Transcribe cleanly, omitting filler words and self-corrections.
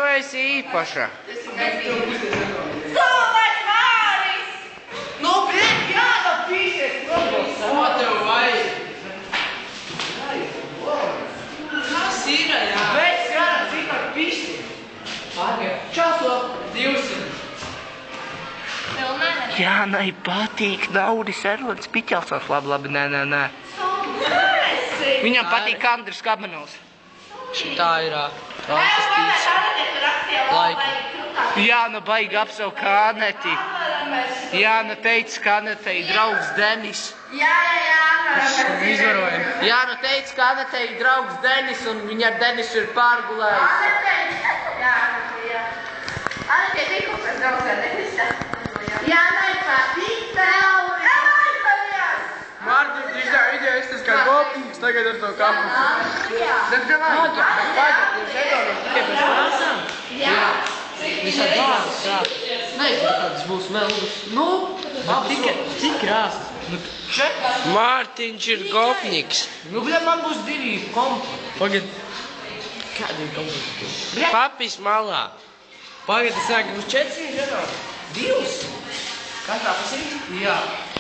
tu esi īpaša. Sūdēt Māris! Nu, bet jāda pīsies, protams. Ko tev vajag? Kas ir, jā? Bet jāda tikai pīsi. Časo. 200. Jānai patīk naudas erodas piķelsās. Labi, nē. Viņam patīk Andris Kabanovs. Šitā ir fantastisks laiki. Jāna baigi apsauk Aneti. Jāna teica, ka Anetei draugs Denis. Izvarojam. Jāna teica, ka Anetei draugs Denis un viņa ar Denisu ir pārgulējis. Anetei tikko pēc draugs ar Denisa. Jānai patīk tev! Mārtiņ, tu izdāvi idejas, tas kā gopnīgs, tagad ar to kapu. Bet davai. Pagad, tu žetonis tikai pēc krāsām? Jā. Visā krāsas krāsas. Nezinu, kādas būs meldus. Nu, Cik krāsas? Mārtiņš ir gopniks. Nu, bļa, man būs 2 komplekti. Pagad. Kādiem komplekti? Papis malā. Pagad, es sāku, būs 400 žetonis. 2? Katrā pasīt? Jā.